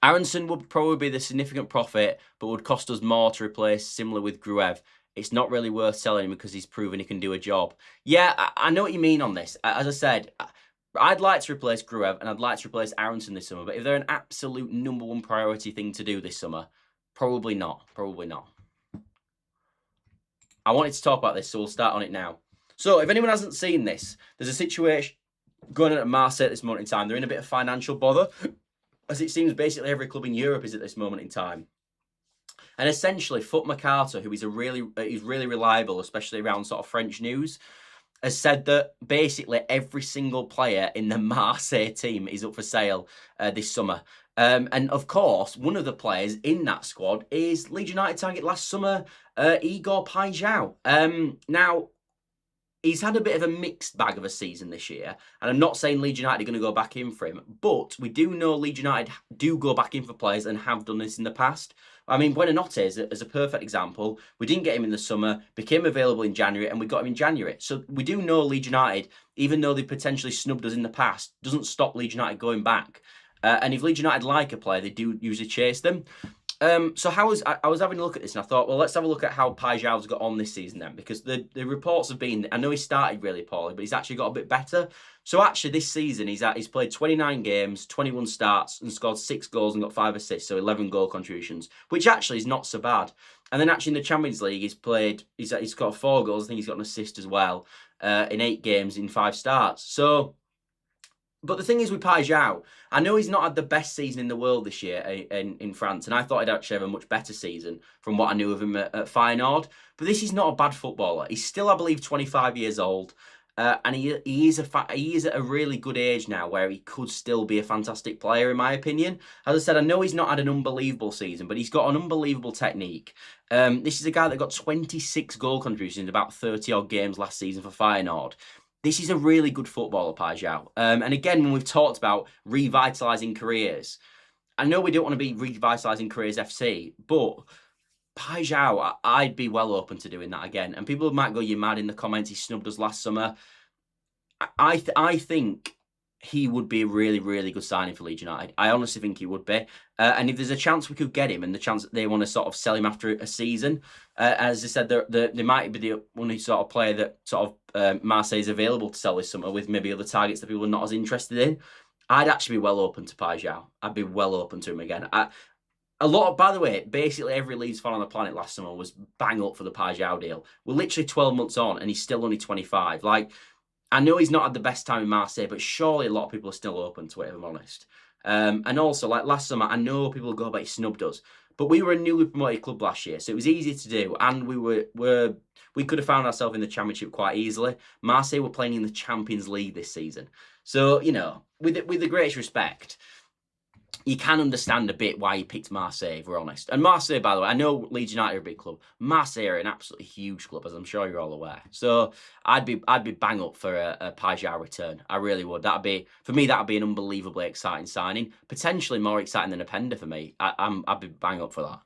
Aronson would probably be the significant profit, but would cost us more to replace, similar with Gruev. It's not really worth selling him because he's proven he can do a job. Yeah, I know what you mean on this. As I said, I'd like to replace Gruev and I'd like to replace Aronson this summer, but if they're an absolute #1 priority thing to do this summer, probably not. Probably not. I wanted to talk about this, so we'll start on it now. So if anyone hasn't seen this, there's a situation going on at Marseille at this moment in time. They're in a bit of financial bother, as it seems basically every club in Europe is at this moment in time. And essentially, Foot McCarter, who is really reliable, especially around sort of French news, has said that basically every single player in the Marseille team is up for sale this summer. And of course, one of the players in that squad is Leeds United target last summer, Igor Paixão. Now, he's had a bit of a mixed bag of a season this year, and I'm not saying Leeds United are going to go back in for him, but we do know Leeds United do go back in for players and have done this in the past. I mean, Buonanotte is a perfect example. We didn't get him in the summer, became available in January, and we got him in January. So we do know Leeds United, even though they potentially snubbed us in the past, doesn't stop Leeds United going back. And if Leeds United like a player, they do usually chase them. So I was having a look at this and I thought, well, let's have a look at how Paixão's got on this season then, because the reports have been, I know he started really poorly, but he's actually got a bit better. So actually this season he's played 29 games, 21 starts and scored 6 goals and got 5 assists, so 11 goal contributions, which actually is not so bad. And then actually in the Champions League he's got 4 goals, I think he's got an assist as well, in 8 games in 5 starts. So, but the thing is with Paixão, I know he's not had the best season in the world this year in France, and I thought he'd actually have a much better season from what I knew of him at Feyenoord. But this is not a bad footballer. He's still, I believe, 25 years old, and he is at a really good age now where he could still be a fantastic player, in my opinion. As I said, I know he's not had an unbelievable season, but he's got an unbelievable technique. This is a guy that got 26 goal contributions in about 30-odd games last season for Feyenoord. This is a really good footballer, Paixão. And again, when we've talked about revitalising careers, I know we don't want to be revitalising careers FC, but Paixão, I'd be well open to doing that again. And people might go, you're mad in the comments, he snubbed us last summer. I think he would be a really, really good signing for Leeds United. I honestly think he would be. And if there's a chance we could get him and the chance that they want to sort of sell him after a season, as I said, they might be the only sort of player that sort of Marseille is available to sell this summer with maybe other targets that people are not as interested in. I'd actually be well open to Paixão. I'd be well open to him again. By the way, basically every Leeds fan on the planet last summer was bang up for the Paixão deal. We're literally 12 months on and he's still only 25. Like, I know he's not had the best time in Marseille, but surely a lot of people are still open to it, if I'm honest. And also, like last summer, I know people go, but he snubbed us. But we were a newly promoted club last year, so it was easy to do. And we could have found ourselves in the Championship quite easily. Marseille were playing in the Champions League this season. So, you know, with the greatest respect, you can understand a bit why he picked Marseille, if we're honest. And Marseille, by the way, I know Leeds United are a big club. Marseille are an absolutely huge club, as I'm sure you're all aware. So I'd be bang up for a Paixão return. I really would. For me, that'd be an unbelievably exciting signing. Potentially more exciting than Openda for me. I'd be bang up for that.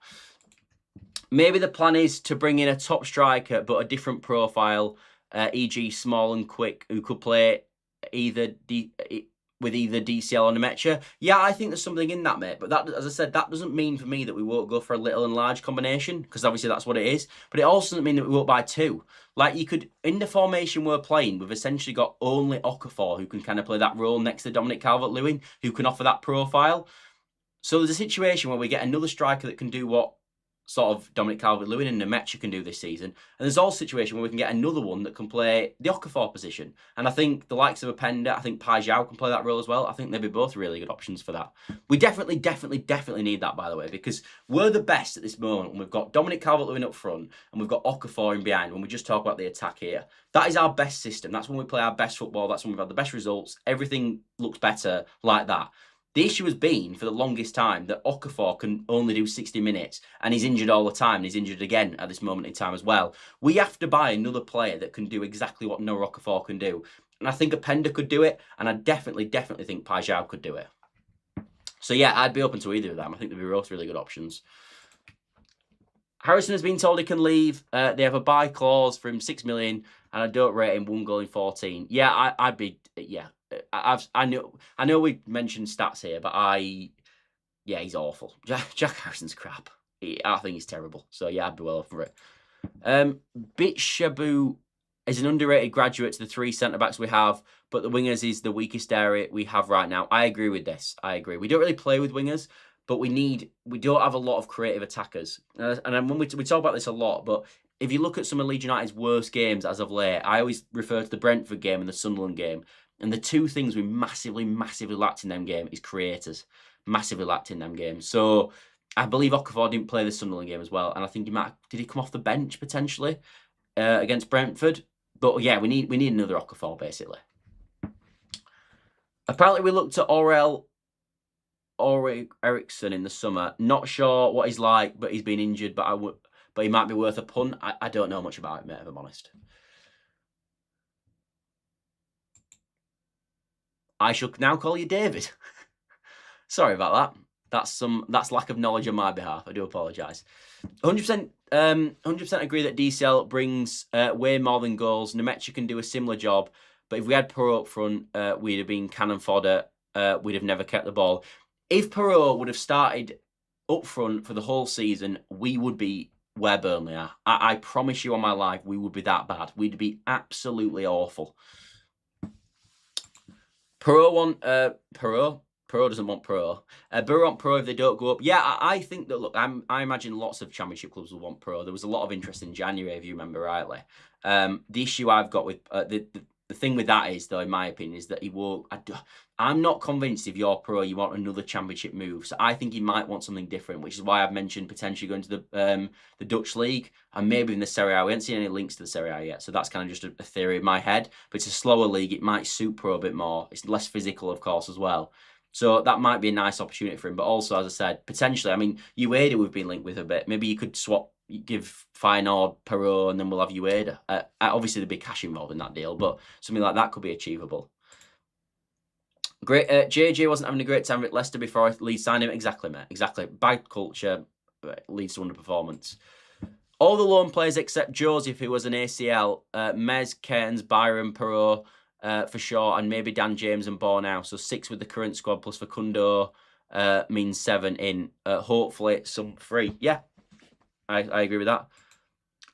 Maybe the plan is to bring in a top striker, but a different profile, e.g. small and quick, who could play with either DCL or Nemecha. Yeah, I think there's something in that, mate. But that, as I said, that doesn't mean for me that we won't go for a little and large combination, because obviously that's what it is. But it also doesn't mean that we won't buy 2. Like, you could, in the formation we're playing, we've essentially got only Okafor who can kind of play that role next to Dominic Calvert-Lewin, who can offer that profile. So there's a situation where we get another striker that can do what sort of Dominic Calvert-Lewin and Nemecha can do this season. And there's also a situation where we can get another one that can play the Okafor position. And I think the likes of Openda, I think Paixão can play that role as well. I think they'd be both really good options for that. We definitely need that, by the way, because we're the best at this moment. And we've got Dominic Calvert-Lewin up front and we've got Okafor in behind when we just talk about the attack here. That is our best system. That's when we play our best football. That's when we've had the best results. Everything looks better like that. The issue has been, for the longest time, that Okafor can only do 60 minutes, and he's injured all the time, and he's injured again at this moment in time as well. We have to buy another player that can do exactly what Noah Okafor can do. And I think Openda could do it, and I definitely think Paixão could do it. So yeah, I'd be open to either of them. I think they'd be both really good options. Harrison has been told he can leave. They have a buy clause for him, 6 million, and I don't rate him 1 goal in 14. Yeah, I'd be, yeah. I know we mentioned stats here, but yeah, he's awful. Jack Harrison's crap. I think he's terrible. So yeah, I'd be well over it. Bitshabu is an underrated graduate to the 3 centre-backs we have, but the wingers is the weakest area we have right now. I agree with this. I agree. We don't really play with wingers, but we don't have a lot of creative attackers. And when we talk about this a lot, but if you look at some of Leeds United's worst games as of late, I always refer to the Brentford game and the Sunderland game. And the two things we massively lacked in them game is creators. Massively lacked in them games. So I believe Okafor didn't play the Sunderland game as well. And I think did he come off the bench potentially against Brentford? But yeah, we need another Okafor basically. Apparently we looked at Eriksson in the summer. Not sure what he's like, but he's been injured. But he might be worth a punt. I don't know much about him, mate, if I'm honest. I shall now call you David. Sorry about that. That's lack of knowledge on my behalf. I do apologise. 100% agree that DCL brings way more than goals. Nemecha can do a similar job, but if we had Perot up front, we'd have been cannon fodder. We'd have never kept the ball. If Perot would have started up front for the whole season, we would be where Burnley are. I promise you on my life, we would be that bad. We'd be absolutely awful. Perot doesn't want Perot. Burrow want Perot if they don't go up. Yeah, I think that, look, I imagine lots of championship clubs will want Perot. There was a lot of interest in January, if you remember rightly. The issue I've got with the thing with that is, though, in my opinion, is that he will. I'm not convinced if you're Perot, you want another championship move. So I think he might want something different, which is why I've mentioned potentially going to the Dutch league and maybe in the Serie A. We haven't seen any links to the Serie A yet, so that's kind of just a theory in my head. But it's a slower league. It might suit Perot a bit more. It's less physical, of course, as well. So that might be a nice opportunity for him. But also, as I said, potentially, I mean, Ueda we've been linked with a bit. Maybe you could give Feyenoord, Perot, and then we'll have Ueda. Obviously, there'd be cash involved in that deal, but something like that could be achievable. Great. JJ wasn't having a great time at Leicester before Leeds signed him. Exactly, mate. Exactly. Bad culture leads to underperformance. All the loan players except Joseph, who was an ACL, Mez, Cairns, Byron, Perot, for sure, and maybe Dan James and Bornau. So 6 with the current squad plus Facundo means 7 in. Hopefully some free. Yeah, I agree with that.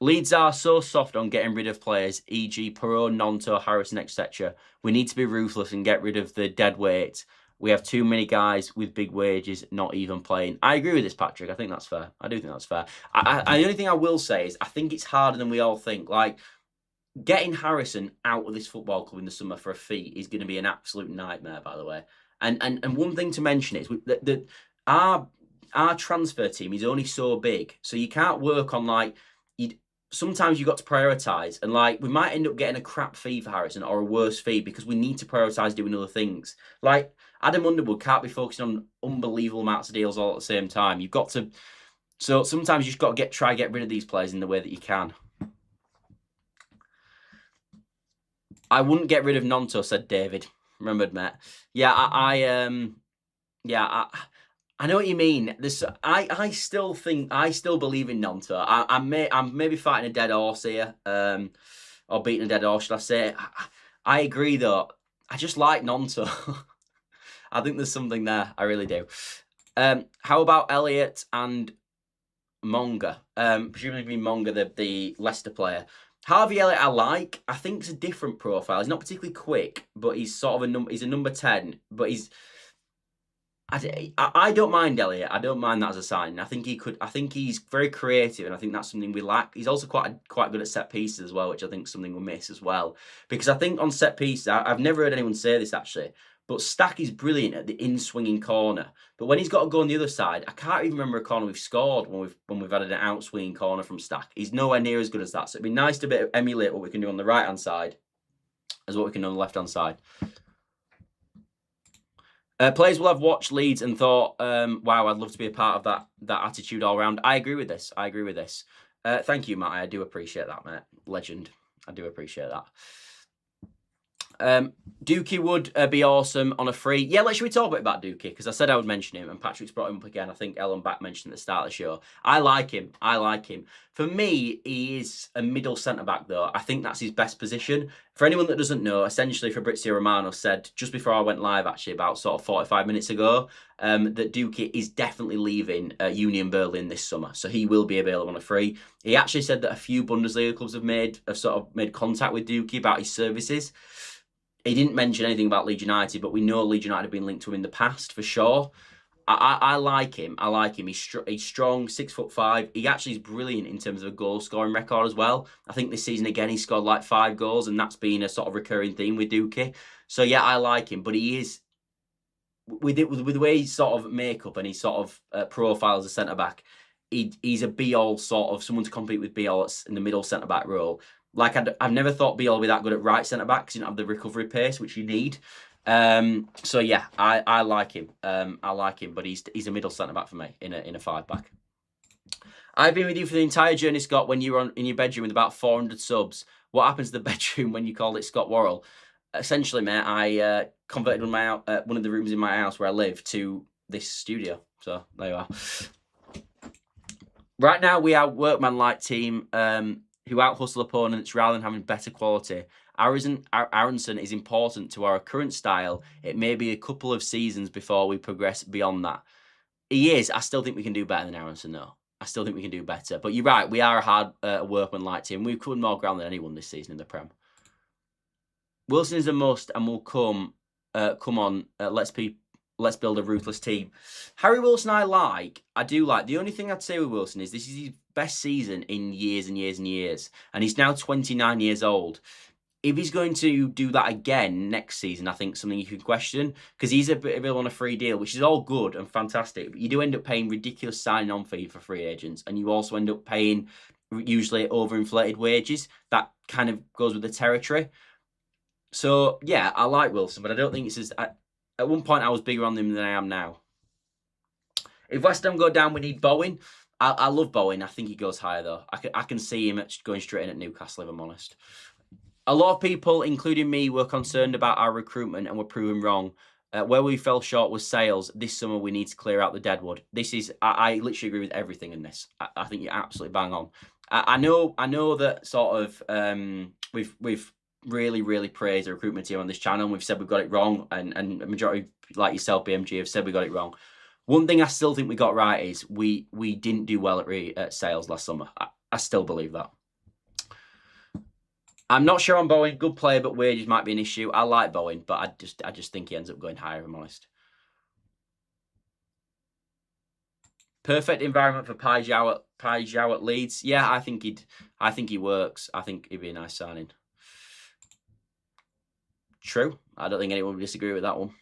Leeds are so soft on getting rid of players, e.g. Perot, Nonto, Harrison, etc. We need to be ruthless and get rid of the dead weight. We have too many guys with big wages not even playing. I agree with this, Patrick. I think that's fair. I do think that's fair. The only thing I will say is I think it's harder than we all think. Like, getting Harrison out of this football club in the summer for a fee is going to be an absolute nightmare, by the way. And one thing to mention is that our transfer team is only so big, so you can't work on like sometimes you've got to prioritise, and like we might end up getting a crap fee for Harrison or a worse fee because we need to prioritise doing other things. Like Adam Underwood can't be focusing on unbelievable amounts of deals all at the same time. You've got to, so sometimes you've just got to try get rid of these players in the way that you can. I wouldn't get rid of Nonto, said David. Remembered, mate. Yeah, I know what you mean. I still believe in Nonto. I'm maybe fighting a dead horse here, or beating a dead horse, should I say? I agree though. I just like Nonto. I think there's something there. I really do. How about Elliott and Monga? Presumably Monga, the Leicester player. Harvey Elliott, I like. I think it's a different profile. He's not particularly quick, but he's sort of he's a number 10. But I don't mind Elliott. I don't mind that as a sign. I think he's very creative, and I think that's something we lack. He's also quite good at set pieces as well, which I think is something we miss as well. Because I think on set pieces, I've never heard anyone say this actually, but Stack is brilliant at the in-swinging corner. But when he's got to go on the other side, I can't even remember a corner we've scored when we've had an out-swinging corner from Stack. He's nowhere near as good as that. So it'd be nice to emulate what we can do on the right-hand side as what we can do on the left-hand side. Players will have watched Leeds and thought, wow, I'd love to be a part of that attitude all round. I agree with this. Thank you, Matt. I do appreciate that, mate. Legend. I do appreciate that. Dookie would be awesome on a free. Yeah, should we talk a bit about Dookie? Because I said I would mention him, and Patrick's brought him up again. I think Ellen Back mentioned at the start of the show. I like him. For me, he is a middle centre-back, though. I think that's his best position. For anyone that doesn't know, essentially Fabrizio Romano said, just before I went live, actually, about sort of 45 minutes ago, that Dookie is definitely leaving Union Berlin this summer. So he will be available on a free. He actually said that a few Bundesliga clubs have made contact with Dookie about his services. He didn't mention anything about Leeds United, but we know Leeds United have been linked to him in the past for sure. I like him. He's strong, 6'5". He actually is brilliant in terms of a goal scoring record as well. I think this season again he scored like 5 goals, and that's been a sort of recurring theme with Dookie. So yeah, I like him, but he is with the way his sort of makeup and his sort of profile as a centre back. He's a be-all sort of someone to compete with be-all in the middle centre back role. Like, I've never thought Biel would be that good at right centre-back because you don't have the recovery pace, which you need. So, yeah, I like him. But he's a middle centre-back for me in a 5-back. I've been with you for the entire journey, Scott, when you were in your bedroom with about 400 subs. What happens to the bedroom when you called it Scott Worrell? Essentially, mate, I converted one of the rooms in my house where I live to this studio. So, there you are. Right now, we are a workman-like team who out-hustle opponents rather than having better quality. Aronson is important to our current style. It may be a couple of seasons before we progress beyond that. He is. I still think we can do better than Aronson, though. I still think we can do better. But you're right. We are a hard workman-like team. We've covered more ground than anyone this season in the Prem. Wilson is a must and will come on. Let's build a ruthless team. Harry Wilson I do like. The only thing I'd say with Wilson is this is his best season in years and years and years. And he's now 29 years old. If he's going to do that again next season, I think something you can question. Because he's available on a free deal, which is all good and fantastic. But you do end up paying ridiculous signing-on fee for free agents. And you also end up paying usually overinflated wages. That kind of goes with the territory. So, yeah, I like Wilson. But I don't think it's as... At one point, I was bigger on them than I am now. If West Ham go down, we need Bowen. I love Bowen. I think he goes higher, though. I can see him going straight in at Newcastle, if I'm honest. A lot of people, including me, were concerned about our recruitment and were proven wrong. Where we fell short was sales. This summer, we need to clear out the deadwood. I literally agree with everything in this. I think you're absolutely bang on. I know that sort of we've really praised the recruitment team on this channel. We've said we've got it wrong, and a majority, like yourself, BMG, have said we got it wrong. One thing I still think we got right is we didn't do well at sales last summer. I still believe that. I'm not sure on Bowen. Good player, but wages might be an issue. I like Bowen, but I just think he ends up going higher, if I'm honest. Perfect environment for Paixão at Leeds. Yeah, I think he works. I think he'd be a nice signing. True. I don't think anyone would disagree with that one.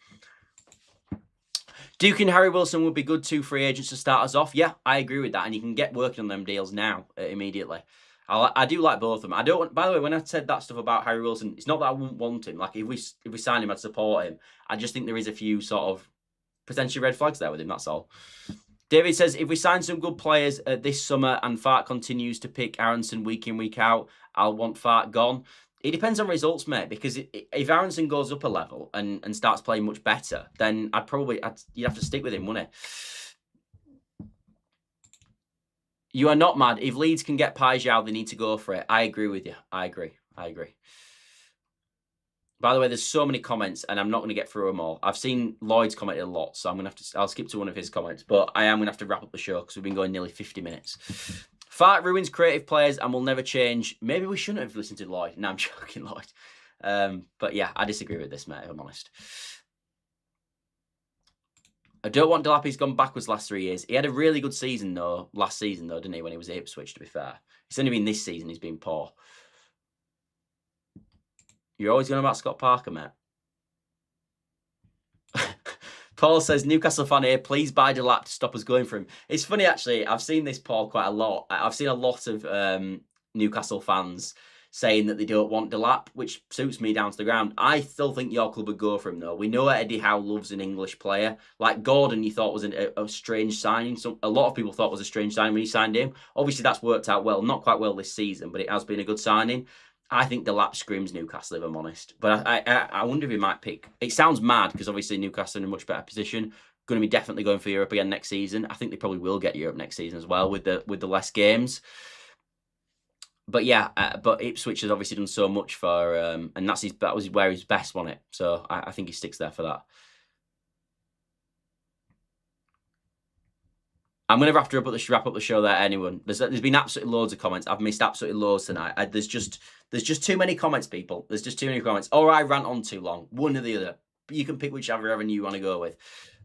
Duke and Harry Wilson would be good 2 free agents to start us off. Yeah, I agree with that. And you can get working on them deals now, immediately. I do like both of them. I don't. By the way, when I said that stuff about Harry Wilson, it's not that I wouldn't want him. Like, if we sign him, I'd support him. I just think there is a few sort of potentially red flags there with him, that's all. David says, if we sign some good players this summer and Fart continues to pick Aronson week in, week out, I'll want Fart gone. It depends on results, mate, because if Aronson goes up a level and starts playing much better, then you'd have to stick with him, wouldn't it? You are not mad. If Leeds can get Paixão, they need to go for it. I agree with you. I agree. By the way, there's so many comments, and I'm not going to get through them all. I've seen Lloyd's commented a lot, so I'll skip to one of his comments, but I am going to have to wrap up the show because we've been going nearly 50 minutes. Fart ruins creative players and will never change. Maybe we shouldn't have listened to Lloyd. No, I'm joking, Lloyd. But yeah, I disagree with this, mate, if I'm honest. I don't want Delap. He's gone backwards last 3 years. He had a really good season, though, last season, though, didn't he, when he was at Ipswich, to be fair. It's only been this season he's been poor. You're always going about Scott Parker, mate. Paul says, Newcastle fan here, please buy Delap to stop us going for him. It's funny, actually. I've seen this, Paul, quite a lot. I've seen a lot of Newcastle fans saying that they don't want Delap, which suits me down to the ground. I still think your club would go for him, though. We know Eddie Howe loves an English player. Like Gordon, you thought was a strange signing. A lot of people thought was a strange signing when he signed him. Obviously, that's worked out well. Not quite well this season, but it has been a good signing. I think Delap screams Newcastle, if I'm honest. But I wonder if he might pick. It sounds mad because obviously Newcastle are in a much better position. Going to be definitely going for Europe again next season. I think they probably will get Europe next season as well with the less games. But yeah, but Ipswich has obviously done so much for, and that was where he's best won it. So I think he sticks there for that. I'm going to have to wrap up the show there, anyone. There's been absolutely loads of comments. I've missed absolutely loads tonight. There's just too many comments, people. There's just too many comments. Or I rant on too long. One or the other. You can pick whichever avenue you want to go with.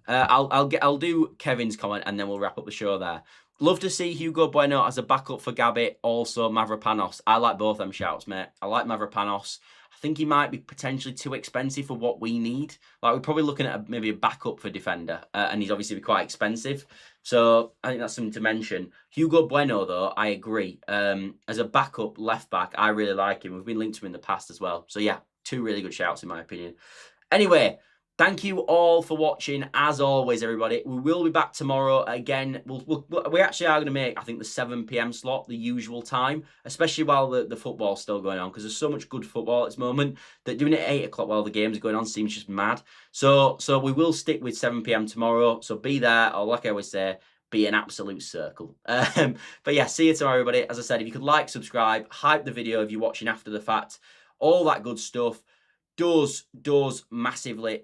I'll do Kevin's comment and then we'll wrap up the show there. Love to see Hugo Bueno as a backup for Gabby. Also Mavropanos. I like both them shouts, mate. I like Mavropanos. I think he might be potentially too expensive for what we need. Like we're probably looking at maybe a backup for defender, and he's obviously quite expensive. So I think that's something to mention. Hugo Bueno, though, I agree. As a backup left back, I really like him. We've been linked to him in the past as well. So yeah, two really good shouts in my opinion. Anyway, thank you all for watching. As always, everybody, we will be back tomorrow again. We actually are going to make, I think, the 7 p.m. slot the usual time, especially while the football's still going on, because there's so much good football at this moment that doing it at 8 o'clock while the game's going on seems just mad. So we will stick with 7 p.m. tomorrow. So be there, or like I always say, be an absolute circle. But yeah, see you tomorrow, everybody. As I said, if you could like, subscribe, hype the video if you're watching after the fact, all that good stuff. Does massively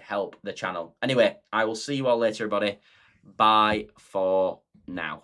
help the channel. Anyway, I will see you all later, everybody. Bye for now.